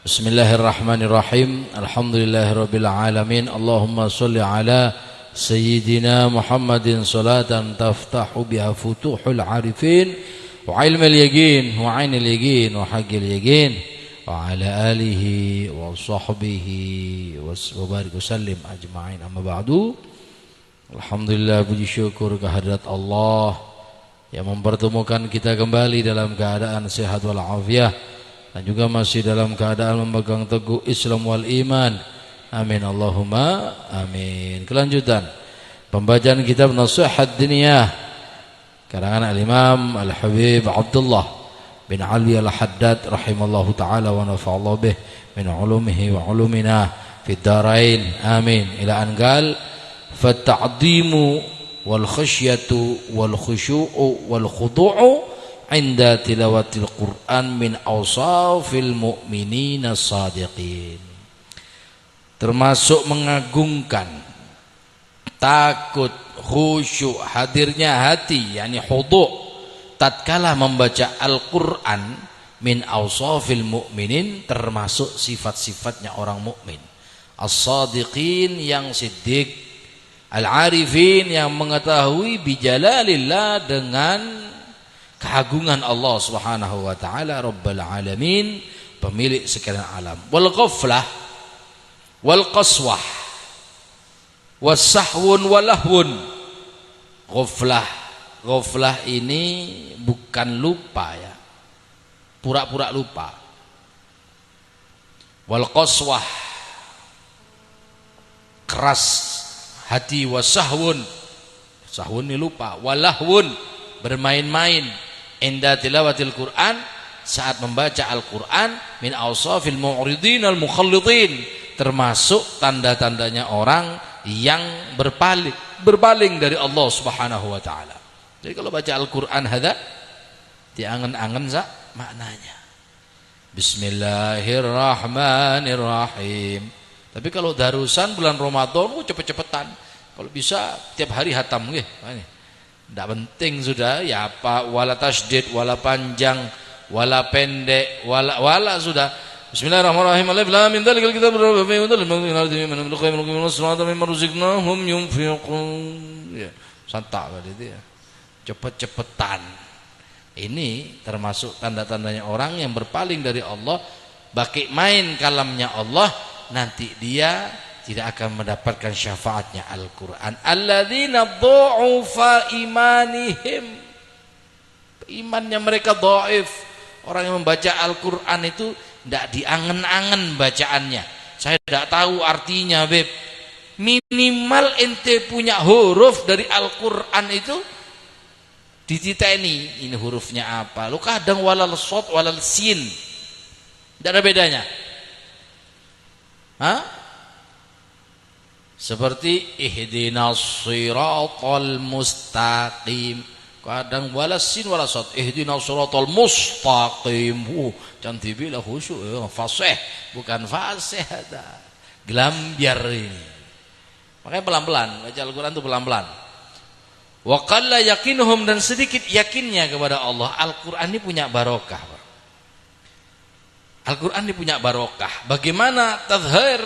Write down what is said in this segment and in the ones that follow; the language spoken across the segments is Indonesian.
Bismillahirrahmanirrahim. Alhamdulillahirabbil alamin. Allahumma shalli ala sayyidina Muhammadin salatan taftahu biha futuhul arifin wa ilmil yaqin wa ainil yaqin wa haqqil yaqin wa ala alihi wa sahbihi wa barik wasallim ajma'in. Amma ba'du. Alhamdulillah, puji syukur kehadirat Allah yang mempertemukan kita kembali dalam keadaan sehat wal afiah dan juga masih dalam keadaan memegang teguh Islam wal iman. Amin Allahumma amin. Kelanjutan pembacaan kitab Nasihat Diniyah karangan al-Imam Al-Habib Abdullah bin Ali Al-Haddad rahimallahu taala wa nafa'allahu bih min ulumihi wa ulumina fid darain. Amin. Ila anqal fata'dhimu wal khasyatu wal khusyu'u wal khudu'u inda tilawatil Quran min awsafil mu'minina shadiqin. Termasuk mengagungkan, takut, khusyuk, hadirnya hati, yakni khudu' tatkala membaca Al-Quran, min awsafil mu'minin, termasuk sifat-sifatnya orang mukmin, as-shadiqin yang siddiq, al-arifin yang mengetahui bijalalillah dengan keagungan Allah Subhanahu wa taala, Rabbul alamin, pemilik sekalian alam. Wal ghaflah wal qaswah was sahwun wal lahwun. Ghaflah ini bukan lupa ya, pura-pura lupa. Wal qaswah keras hati, was sahwun ini lupa, wal lahwun bermain-main inda tilawatil Quran, saat membaca Al-Quran, min awsafil mu'ridin al-mukhallidin, termasuk tanda-tandanya orang yang berpaling dari Allah Subhanahu wa taala. Jadi kalau baca Al-Quran hada diangen-angen maknanya. Bismillahirrahmanirrahim. Tapi kalau darusan bulan Ramadan cepet-cepetan. Kalau bisa tiap hari hatam nggih. Tidak penting sudah ya, apa wala tasydid, wala panjang, wala pendek, wala sudah. Bismillahirrahmanirrahim. Alif lam mim dzalikal kitab la raiba fihi hudal lil muttaqin. Ya, santai tadi itu ya. Cepet-cepetan. Ini termasuk tanda-tandanya orang yang berpaling dari Allah, baki main kalamnya Allah, nanti dia tidak akan mendapatkan syafaatnya Al-Quran. Alladzina dhu'ufa imanihim, imannya mereka dhaif. Orang yang membaca Al-Quran itu tidak diangen-angen bacaannya. Saya tidak tahu artinya, Beb. Minimal ente punya huruf dari Al-Quran itu dititeni, ini hurufnya apa. Lu kadang walal shad walal sin, tidak ada bedanya. Hah? Seperti ihdinas siratal mustaqim, kadang walasin walasat, ihdinas siratal mustaqim. Jangan dibilang khusyuk, fasih, bukan fasih, gelambiar ini. Makanya pelan-pelan baca Al-Quran itu pelan-pelan. Wa qalla yaqinuhum, dan sedikit yakinnya kepada Allah. Al-Quran ini punya barokah. Al-Quran ini punya barokah. Bagaimana tazhir,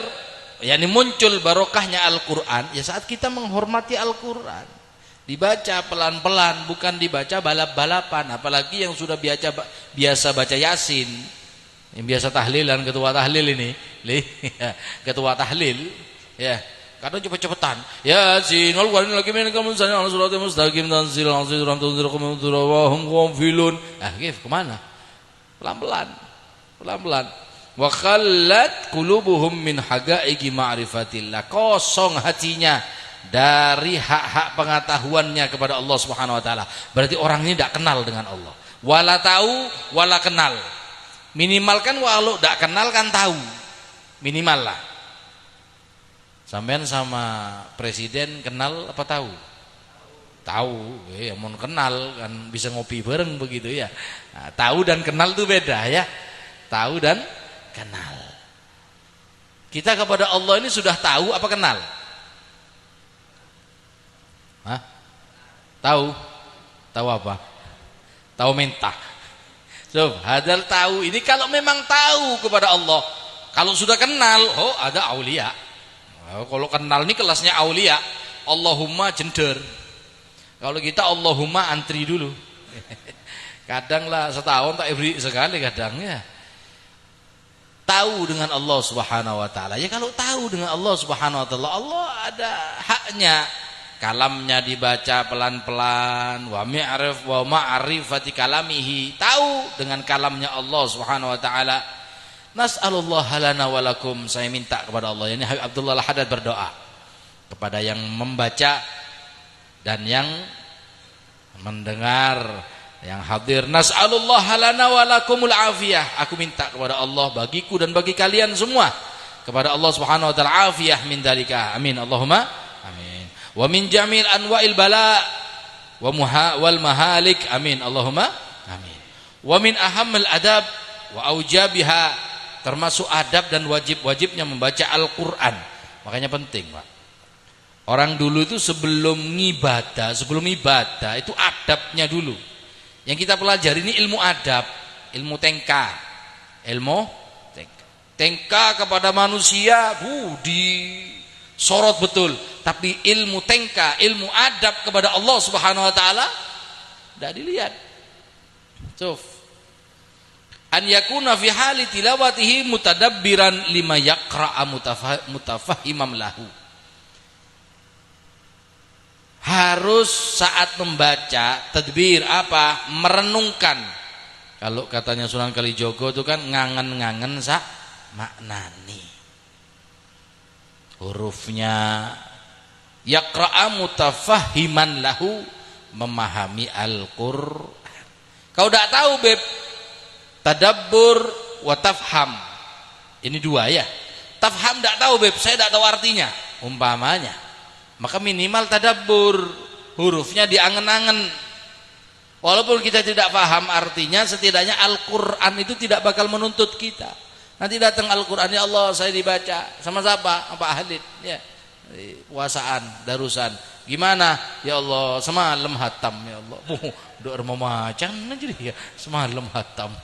yakni muncul barokahnya Al-Quran, ya saat kita menghormati Al-Quran, dibaca pelan-pelan, bukan dibaca balap-balapan. Apalagi yang sudah biasa baca Yasin, yang biasa tahlilan, ketua tahlil ini, ketua tahlil, ya kadang cepet-cepetan. Yasin wal Qur'anil hakim innaka munzilun ala siratal mustaqim tanzilul azizir rahmatur rahim ghafilun. Kemana? Pelan-pelan. Wa khallat qulubuhum min haqaiqi ma'rifatillah, kosong hatinya dari hak-hak pengetahuannya kepada Allah Subhanahu wa taala. Berarti orang ini tidak kenal dengan Allah. Wala tahu wala kenal. Minimal kan walau tidak kenal kan tahu. Minimal lah. Sampean sama presiden kenal apa tahu? Tahu, ya mau kenal kan bisa ngopi bareng begitu ya. Nah, tahu dan kenal itu beda ya. Tahu dan kenal. Kita kepada Allah ini sudah tahu apa kenal? Hah? Tahu? Tahu apa? Tahu minta. So, hadal tahu ini kalau memang tahu kepada Allah, Kalau sudah kenal, oh ada aulia. Oh, kalau kenal ini kelasnya aulia. Allahumma jender. Kalau kita Allahumma antri dulu. Kadang lah setahun tak beri sekali kadangnya. Tahu dengan Allah Subhanahu wa taala. Ya kalau tahu dengan Allah Subhanahu wa taala, Allah ada haknya. Kalamnya dibaca pelan-pelan, wa mi'rif wa ma'rifati kalamihi. Tahu dengan kalamnya Allah Subhanahu wa taala. Nas'alullah lana wa lakum. Saya minta kepada Allah. Ini Habib Abdullah Al-Haddad berdoa kepada yang membaca dan yang mendengar, yang hadir. Nas'alullah lana wa lakumul afiyah. Aku minta kepada Allah bagiku dan bagi kalian semua, kepada Allah Subhanahu wa taala afiyah min dalika. Amin. Allahumma amin. Wa min jamil anwa'il bala wal mahalik. Amin. Allahumma amin. Wa min ahammil adab wa aujabiha, termasuk adab dan wajib-wajibnya membaca Al-Quran. Makanya penting, Pak. Orang dulu itu sebelum ibadah itu adabnya dulu. Yang kita pelajari ini ilmu adab, ilmu tengka. Tengka kepada manusia, disorot betul. Tapi ilmu tengka, ilmu adab kepada Allah Subhanahu wa taala tidak dilihat. An yakuna fi hali tilawatihi mutadabbiran lima yaqra'a mutafahimam lahu. Harus saat membaca tadbir apa? Merenungkan. Kalau katanya Sunan Kalijogo itu kan ngangen-ngangen sak maknani. Hurufnya yaqra'a mutafahiman lahu, memahami Al-Qur'an. Kau tidak tahu, Beb, tadabbur wa tafham. Ini dua ya. Tafham tidak tahu, Beb, saya tidak tahu artinya. Umpamanya, maka minimal tadabbur, hurufnya diangen-angen. Walaupun kita tidak paham artinya, setidaknya Al-Quran itu tidak bakal menuntut kita. Nanti datang Al-Quran, ya Allah saya dibaca sama siapa? Pak Halid ya, puasaan, darusan. Gimana? Ya Allah semalam hatam, ya Allah. Udah remacan jadi ya semalam hatam.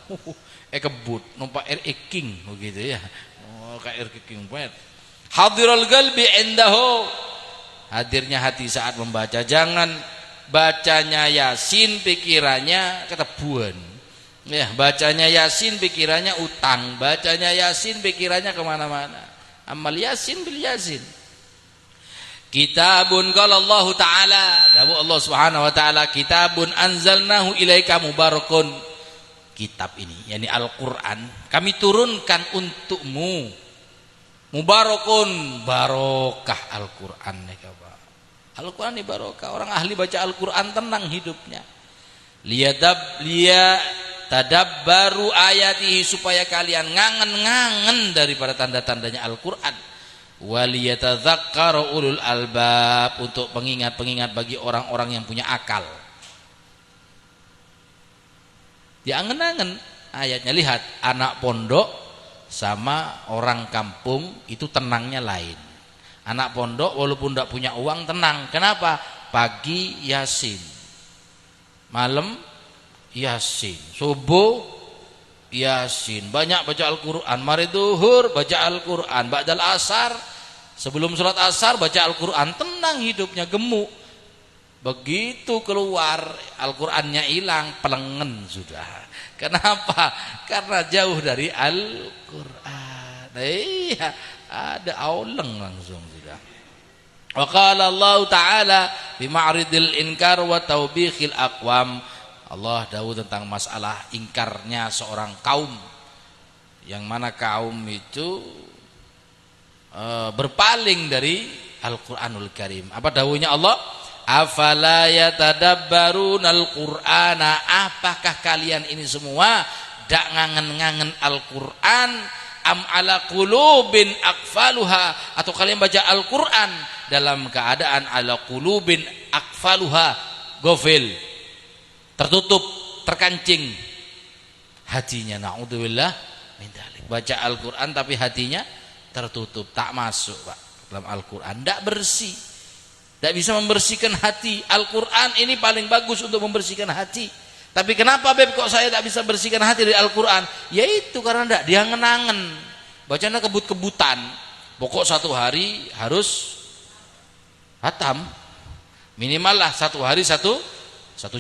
Kebut numpak air king begitu ya. Oh, kayak air king banget. Hadirul qalbi indahu, hadirnya hati saat membaca. Jangan bacanya Yasin pikirannya ketebuan. Ya, bacanya Yasin pikirannya utang, bacanya Yasin pikirannya kemana-mana. Amal Yasin bil Yasin. Kitabun qala Allah Ta'ala, dawuh Allah Subhanahu wa taala, kitabun anzalnahu ilaika mubarakun. Kitab ini yakni Al-Qur'an kami turunkan untukmu. Mubarakun, barokah Al-Qur'an ya, Al-Qur'an ini barokah. Orang ahli baca Al-Qur'an tenang hidupnya. Tadabbaru ayatihi, supaya kalian ngangen-ngangen daripada tanda-tandanya Al-Qur'an. Waliyatadzakkara ulul albab, untuk pengingat-pengingat bagi orang-orang yang punya akal. Diangen-angen ayatnya. Lihat, anak pondok sama orang kampung itu tenangnya lain. Anak pondok walaupun tidak punya uang tenang. Kenapa? Pagi Yasin, malam Yasin, subuh Yasin, banyak baca Al-Quran. Mari duhur baca Al-Quran, ba'dal asar, sebelum sholat asar baca Al-Quran. Tenang hidupnya, gemuk. Begitu keluar Al-Qurannya hilang, pelengen sudah. Kenapa? Karena jauh dari Al-Quran. Iya, ada auleng langsung sudah. Wa qala Allah Ta'ala bi ma'ridil inkar wa taubikhil aqwam. Allah dawuh tentang masalah ingkarnya seorang kaum, yang mana kaum itu berpaling dari Al-Quranul Karim. Apa dawuhnya Allah? Afala yatadabbarunal Qur'ana, apakah kalian ini semua dak ngangen-ngangen Al-Quran? Am ala qulubin aqfaluha, atau kalian baca Al-Quran dalam keadaan ala qulubin aqfaluha, gofil, tertutup, terkancing hatinya. Na'udzubillah min dzalik. Baca Al-Quran tapi hatinya tertutup, tak masuk, Pak, dalam Al-Quran, tidak bersih, tidak bisa membersihkan hati. Al-Quran ini paling bagus untuk membersihkan hati. Tapi kenapa, Beb, kok saya tidak bisa bersihkan hati dari Al-Quran? Yaitu karena tidak diangen-angen. bacanya kebut-kebutan. Pokok satu hari harus hatam. Minimal lah satu hari satu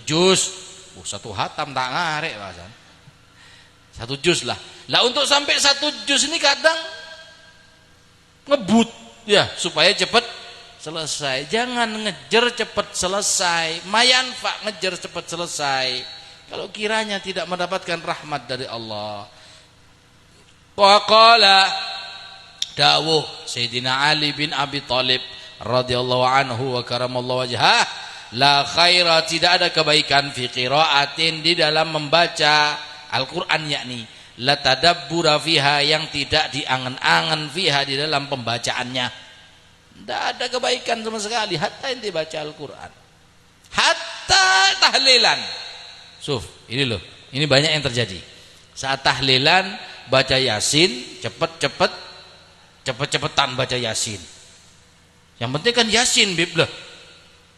juz. Satu hatam tak ngarek bahasan. Satu juz lah. Lah untuk sampai satu juz ini kadang ngebut ya supaya cepat selesai. Jangan ngejar cepat selesai. Mayanfa ngejar cepat selesai. Kalau kiranya tidak mendapatkan rahmat dari Allah. Wa qala dawuh Sayyidina Ali bin Abi Thalib radhiyallahu anhu wa karamallahu wajhah, la khaira, tidak ada kebaikan fi qiraatin, di dalam membaca Al-Qur'an, yakni la tadabbura fiha, yang tidak diangan-angan fiha, di dalam pembacaannya. Tidak ada kebaikan sama sekali hatta yang dibaca Al-Qur'an. Hatta tahlilan. Suf, ini loh, ini banyak yang terjadi. Saat tahlilan baca Yasin, cepet-cepetan baca Yasin. Yang penting kan Yasin, bib lah.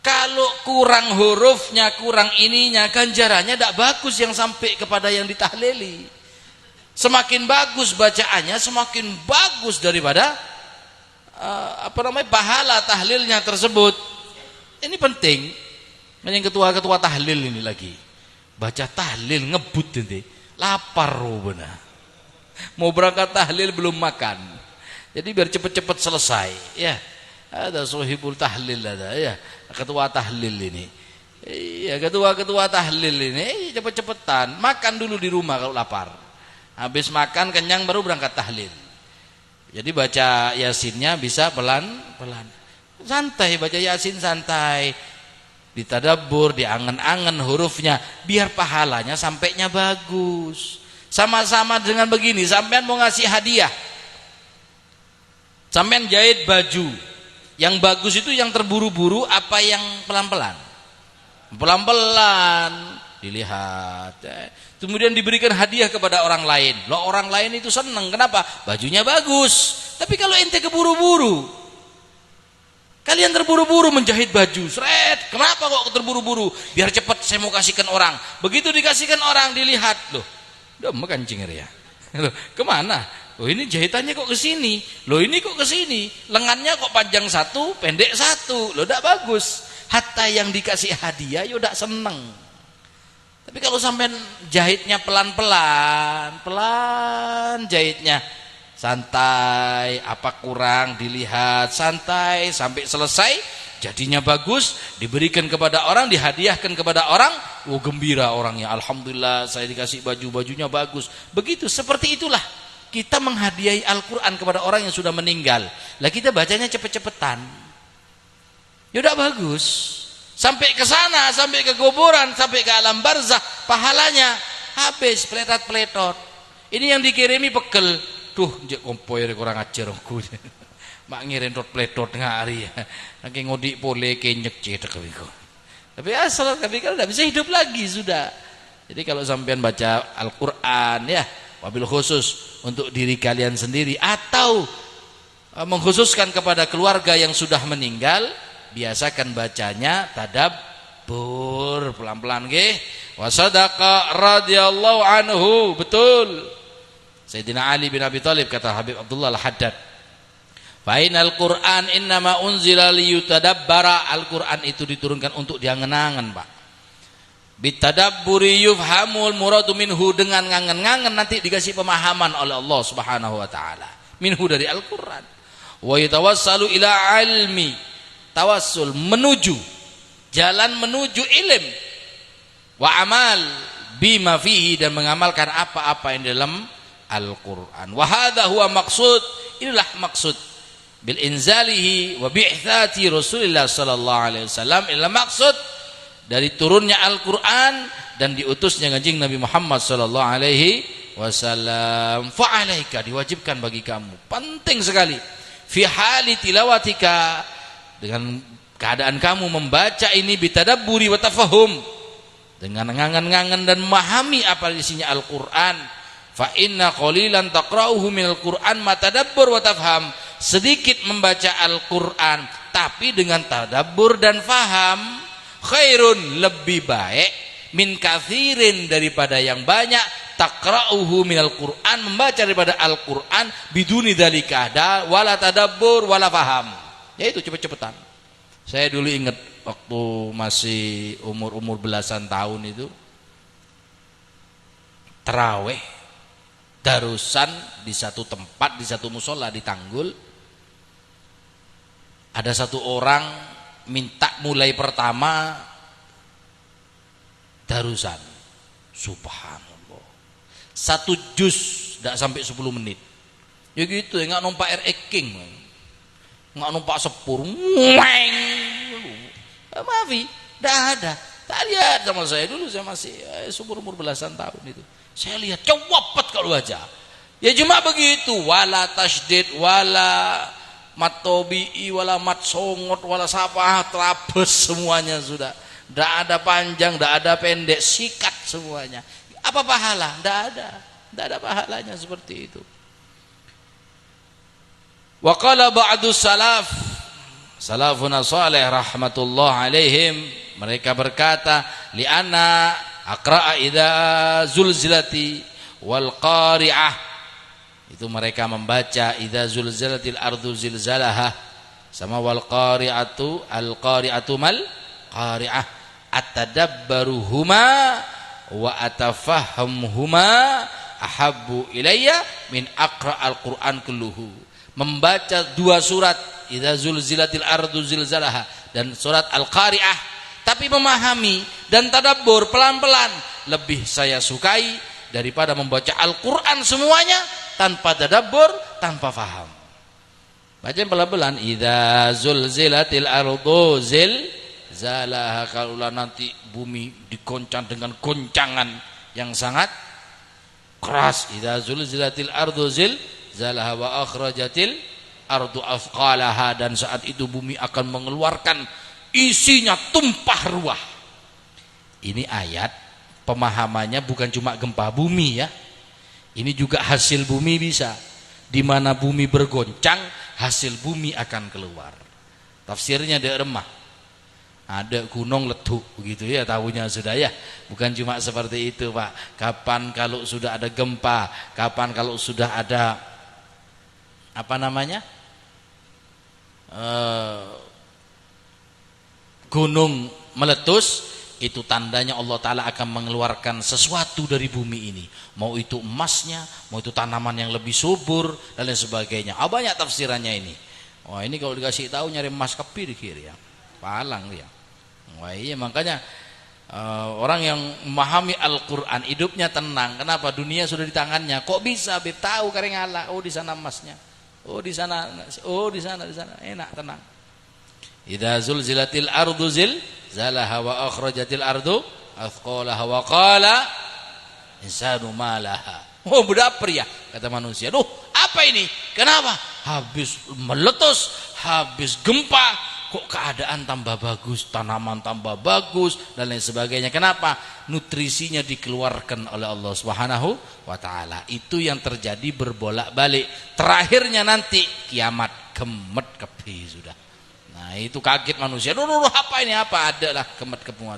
Kalau kurang hurufnya, kurang ininya, ganjarannya tidak bagus yang sampai kepada yang ditahlili. Semakin bagus bacaannya, semakin bagus daripada pahala tahlilnya tersebut. Ini penting. Yang ketua-ketua tahlil ini lagi baca tahlil ngebut nanti, lapar benar. Mau berangkat tahlil belum makan. Jadi biar cepet-cepet selesai, ya. Ada sohibul tahlil ada, ya. Ketua tahlil ini. Iya, ketua tahlil ini cepet-cepetan, makan dulu di rumah kalau lapar. Habis makan kenyang baru berangkat tahlil. Jadi baca Yasinnya bisa pelan-pelan. Santai baca Yasin, santai. Ditadabbur, diangen-angen hurufnya, biar pahalanya sampainya bagus. Sama-sama dengan begini, sampean mau ngasih hadiah. Sampean jahit baju. Yang bagus itu yang terburu-buru apa yang pelan-pelan? Pelan-pelan dilihat. Kemudian diberikan hadiah kepada orang lain. Loh, orang lain itu senang. Kenapa? Bajunya bagus. Tapi kalau ente keburu-buru, kalian terburu-buru menjahit baju, seret. Kenapa kok terburu-buru? Biar cepat saya mau kasihkan orang. Begitu dikasihkan orang, dilihat, loh, udah mekancing ya. Loh, kemana? Loh, ini jahitannya kok ke sini. Loh, ini kok ke sini. Lengannya kok panjang satu, pendek satu. Loh, tidak bagus. Hatta yang dikasih hadiah, ya udah seneng. Tapi kalau sampai jahitnya pelan-pelan, pelan jahitnya, santai, apa kurang dilihat, santai sampai selesai, jadinya bagus, diberikan kepada orang, dihadiahkan kepada orang, oh gembira orangnya, alhamdulillah saya dikasih bajunya bagus. Begitu, seperti itulah kita menghadiahi Al-Quran kepada orang yang sudah meninggal. Lah kita bacanya cepet-cepetan, ya udah bagus, sampai ke sana, sampai ke kuburan, sampai ke alam barzah, pahalanya habis peletot-peletot. Ini yang dikirimi pegel. Duh, njek kompoir kurang ajar aku. Mak ngirim tot pletot ngari. Nangke ngodik pole kenyek cetek iku. Tapi asal tapi kalau tidak bisa hidup lagi sudah. Jadi kalau sampean baca Al-Qur'an ya, wabil khusus untuk diri kalian sendiri atau mengkhususkan kepada keluarga yang sudah meninggal, biasakan bacanya tadabbur pelan-pelan nggih. Wa sadaqa radhiyallahu anhu, betul. Sayyidina Ali bin Abi Thalib, kata Habib Abdullah Al-Haddad, Fa'inal Qur'an innama unzila liyutadabbara. Al-Qur'an itu diturunkan untuk diangen-angen, Pak. Bitadabburi yufhamul muradu minhu, dengan ngangen-ngangen nanti dikasih pemahaman oleh Allah Subhanahu wa taala. Minhu dari Al-Qur'an. Wa yatawassalu ila ilmi. Tawassul menuju, jalan menuju ilm. Wa amal bima fihi, dan mengamalkan apa-apa yang dalam Al-Qur'an. Wa hadha huwa maqsud, inilah maksud bil inzalihi wa bi'tsati Rasulillah sallallahu alaihi wasallam. Inilah maksud dari turunnya Al-Qur'an dan diutusnya Kanjeng Nabi Muhammad sallallahu alaihi wasallam. Fa alaika, diwajibkan bagi kamu, penting sekali, fi hali tilawatika, dengan keadaan kamu membaca ini, bitadabburi wa tafahum, dengan ngangen-ngangen dan memahami apa isinya Al-Qur'an. Fa inna qalilan taqra'uhu minal Qur'an ma tadabbur wa tafham. Sedikit membaca Al-Qur'an tapi dengan tadabbur dan faham, khairun, lebih baik, min kathirin, daripada yang banyak, taqra'uhu minal Qur'an, membaca daripada Al-Qur'an biduni dzalika wala tadabbur wala faham. Yaitu cepet-cepetan. Saya dulu ingat waktu masih umur belasan tahun itu, tarawih darusan di satu tempat, di satu musola di Tanggul. Ada satu orang minta mulai pertama darusan. Subhanallah. 1 juz tidak sampai 10 menit. Ya gitu, nggak numpak RX King, nggak numpak sepur. Maafi, tidak ada. Tak lihat sama saya dulu, saya masih umur belasan tahun itu. Saya lihat cewapat kalau baca. Ya cuma begitu, wala tasydid, wala matobi'i, wala matsongot, wala sapah, terabes semuanya sudah. Tidak ada panjang, tidak ada pendek, sikat semuanya. Apa pahala? Tidak ada. Tidak ada pahalanya seperti itu. Wa qala ba'du salafuna salih rahmatullah alaihim, mereka berkata, li'anna aqra'a idza zulzilati wal qari'ah, itu mereka membaca idza zulzilatil ardu zilzalaha sama wal qari'atu al qari'atu mal qari'ah, atadabbaruhuma wa atafahhamhuma ahabbu ilayya min aqra al-Qur'an kulluhu. Membaca 2 surat idza zulzilatil ardu zilzalaha dan surat al-qari'ah, tapi memahami dan tadabbur pelan-pelan lebih saya sukai daripada membaca Al-Qur'an semuanya tanpa tadabbur, tanpa faham. Baca pelan-pelan, idza zulzilatil ardu zilzalaha, kalau nanti bumi digoncang dengan goncangan yang sangat keras. Idza zulzilatil ardu zilzalaha wa akhrajatil ardu afqalaha, dan saat itu bumi akan mengeluarkan isinya tumpah ruah. Ini ayat pemahamannya bukan cuma gempa bumi ya. Ini juga hasil bumi bisa. Di mana bumi bergoncang, hasil bumi akan keluar. Tafsirnya di remah. Ada gunung leduk begitu ya, tahunya sudah ya. Bukan cuma seperti itu, Pak. Kapan kalau sudah ada gempa, kapan kalau sudah ada apa namanya? Gunung meletus, itu tandanya Allah Ta'ala akan mengeluarkan sesuatu dari bumi ini, mau itu emasnya, mau itu tanaman yang lebih subur dan lain sebagainya. Banyak tafsirannya ini. Wah, ini kalau dikasih tahu nyari emas kepi dikir ya, palang dia. Wah iya, makanya orang yang memahami Al-Quran hidupnya tenang. Kenapa? Dunia sudah di tangannya. Kok bisa Beb tahu kareng Allah? Oh di sana emasnya, oh di sana, oh di sana, enak tenang. Idza zulzilatil ardu zilzalaha wa akhrajatil ardu athqalaha wa qala insanu ma laha. Oh berdaper ya kata manusia. Duh, apa ini? Kenapa? Habis meletus, habis gempa, kok keadaan tambah bagus, tanaman tambah bagus dan lain sebagainya. Kenapa? Nutrisinya dikeluarkan oleh Allah Subhanahu wa taala. Itu yang terjadi berbolak-balik. Terakhirnya nanti kiamat, gemet kepi sudah. Nah itu kaget manusia. Duh, apa ini? Apa? Adalah kemet kepungan.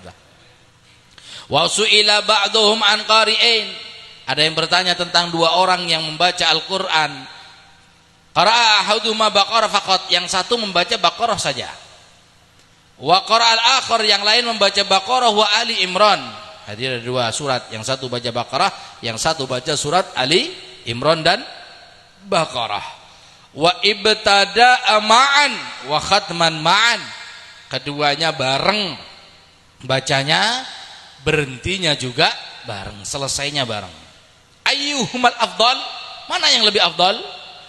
Wa su'ila ba'duhum an qari'in. Ada yang bertanya tentang 2 orang yang membaca Al-Qur'an. Qara'a ahaduhuma Baqarah faqat, yang satu membaca Baqarah saja. Wa qara'al akhar, yang lain membaca Baqarah wa Ali Imran. Hadir ada 2 surat, yang satu baca Baqarah, yang satu baca surat Ali Imran dan Baqarah. Wa ibtada'a ma'an wa khatman ma'an, keduanya bareng bacanya, berhentinya juga bareng, selesainya bareng. Ayyuhumal afdal, mana yang lebih afdal?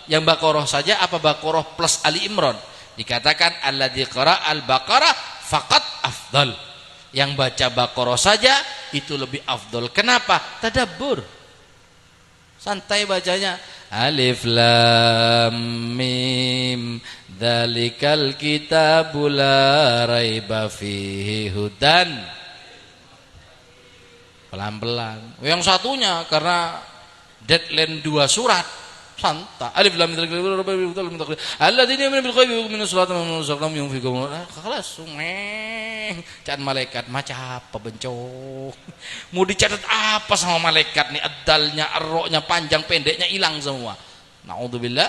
Yang Baqarah saja apa Baqarah plus Ali Imran? Dikatakan alladzi qara'al Baqarah faqat afdal. Yang baca Baqarah saja itu lebih afdal. Kenapa? Tadabbur. Santai bacanya. Alif lam mim dzalikal kitabul la raiba fihi hudan. Pelan-pelan. Yang satunya karena deadline 2 surat, santai. Alif lam mim alladzina yu'minuna bil ghaibi wa yuqimuna sholata wa mimma razaqnahum yunfiqun. Kelas can malaikat macam apa bencong. Mau dicatat apa sama malaikat nih, adalnya, arrohnya, panjang pendeknya hilang semua. Naudzubillah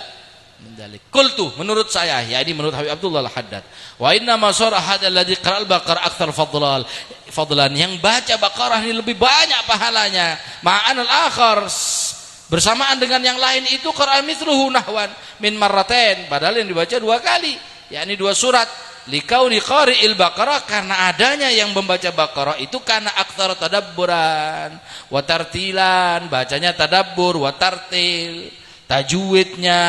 min dzalik. Qultu, menurut saya, ya ini menurut Habib Abdullah Al-Haddad, wa inna ma sara hadal ladzi qara'al baqarah aktsar fadlan, yang baca Baqarah ini lebih banyak pahalanya, ma'anal akhar, bersamaan dengan yang lain itu qara'a mithluhu nahwan min marratain, padahal yang dibaca 2 kali, yakni 2 surat. Likauni qari'il Baqarah, karena adanya yang membaca Baqarah itu karena aktsar tadabburan wa tartilan, bacanya tadabbur wa tartil, tajwidnya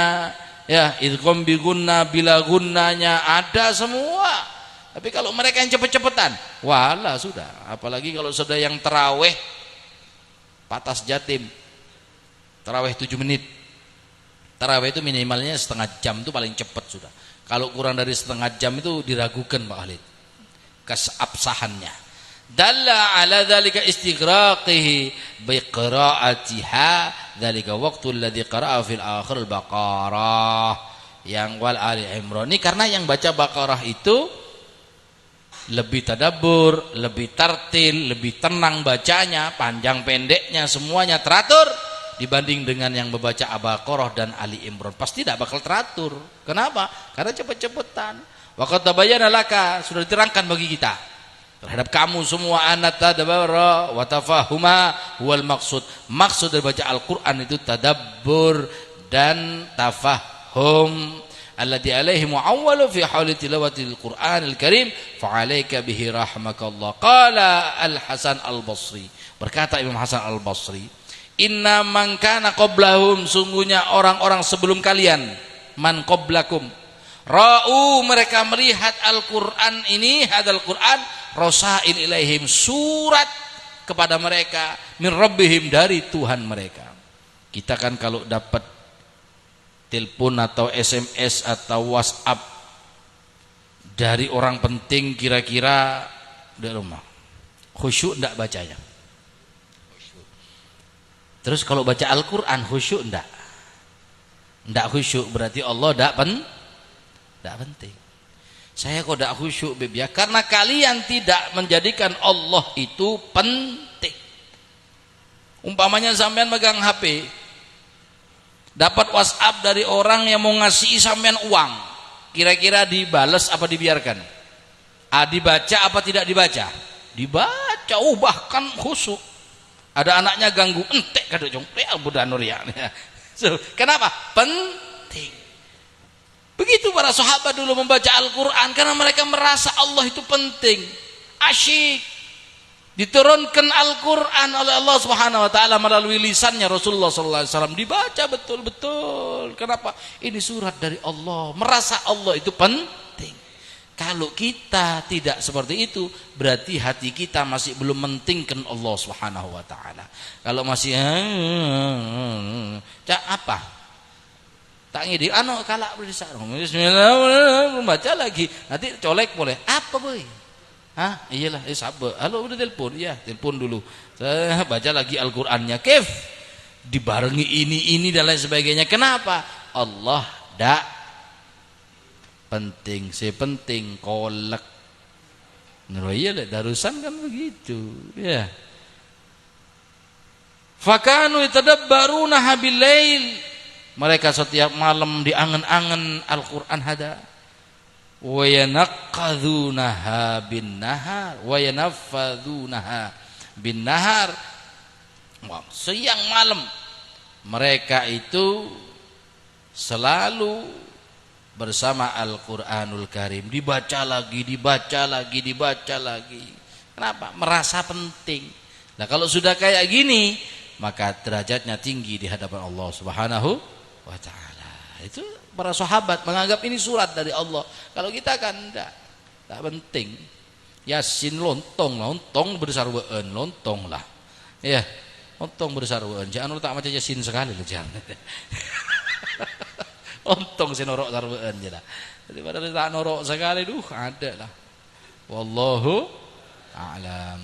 ya, idgham bi gunna bila gunnanya ada semua. Tapi kalau mereka yang cepet-cepetan, wala sudah. Apalagi kalau sudah yang tarawih patas jatim, tarawih 7 menit. Tarawih itu minimalnya setengah jam, itu paling cepat sudah. Kalau kurang dari setengah jam itu diragukan Pak Khalid keabsahannya. Dalla ala dzalika istighraqihi bi qira'atiha dzalika waqtul ladzi qara'a fil akhir al-Baqarah yang wal Ali Imran. Ini karena yang baca Baqarah itu lebih tadabbur, lebih tartil, lebih tenang bacanya, panjang pendeknya semuanya teratur dibanding dengan yang membaca Al-Baqarah dan Ali Imran. Pasti tidak bakal teratur. Kenapa? Karena cepet-cepetan. Wa qad tabayyana laka, sudah diterangkan bagi kita terhadap kamu semua, anat tadabbura wa tafahuma huwal maksud. Maksud dari baca Al-Qur'an itu tadabbur dan tafahum. Alladzi alaihi mu'awwalu fi hauli tilawatil Qur'anil Karim fa 'alaika bihi rahmakallah. Qala Al-Hasan Al-Basri, berkata Imam Hasan Al-Basri, inna man kana qablahum, sungguhnya orang-orang sebelum kalian, man qablakum, ra'u, mereka melihat Al-Qur'an ini, hadal Qur'an, rasail ilaihim, surat kepada mereka, min rabbihim, dari Tuhan mereka. Kita kan kalau dapat telepon atau SMS atau WhatsApp dari orang penting, kira-kira di rumah khusyuk enggak bacanya? Terus kalau baca Al-Quran khusyuk enggak? Enggak khusyuk, berarti Allah enggak penting. Saya kok enggak khusyuk Beb ya? Karena kalian tidak menjadikan Allah itu penting. Umpamanya sampean megang HP, dapat WhatsApp dari orang yang mau ngasih sampean uang, kira-kira dibales apa dibiarkan? Dibaca apa tidak dibaca? Dibaca, bahkan khusyuk. Ada anaknya ganggu, entek kada jong, budak Nuria. So, kenapa? Penting. Begitu para sahabat dulu membaca Al-Quran, karena mereka merasa Allah itu penting, asyik. Diturunkan Al-Quran oleh Allah Subhanahu Wa Taala melalui lisannya Rasulullah Sallallahu Alaihi Wasallam, dibaca betul-betul. Kenapa? Ini surat dari Allah, merasa Allah itu penting. Kalau kita tidak seperti itu, berarti hati kita masih belum mentingkan Allah Subhanahu Wa Taala. Kalau masih apa? Tak ngidi, kalak berisar. Bismillah, baca lagi. Nanti colek boleh. Apa boy? Iyalah, sabar. Halo, udah telepon? Iya, telepon dulu. Saya baca lagi Al-Qur'annya. Kef, dibarengi ini dan lain sebagainya. Kenapa? Allah dak penting, sepenting kolek. Iya lah, darusan kan begitu, ya. Fakanu yatadabbarunaha bil-lail, mereka setiap malam diangen-angen Al-Qur'an hada. Wa yanaqadhunaha bin-nahar wa yanaffadhunaha bin-nahar. Siang malam mereka itu selalu bersama Al-Quranul Karim, dibaca lagi. Kenapa? Merasa penting. Nah, kalau sudah kayak gini, maka derajatnya tinggi di hadapan Allah Subhanahu Wa Ta'ala. Itu para sahabat menganggap ini surat dari Allah. Kalau kita kan enggak penting. Yasin lontong bersarwaan, lontong lah. Ya, lontong bersarwaan. Jangan tak macam Yasin sekali loh, jangan. Lontong si norok sarwaan je lah. Daripada tak norok sekali, ada lah. Wallahu a'lam.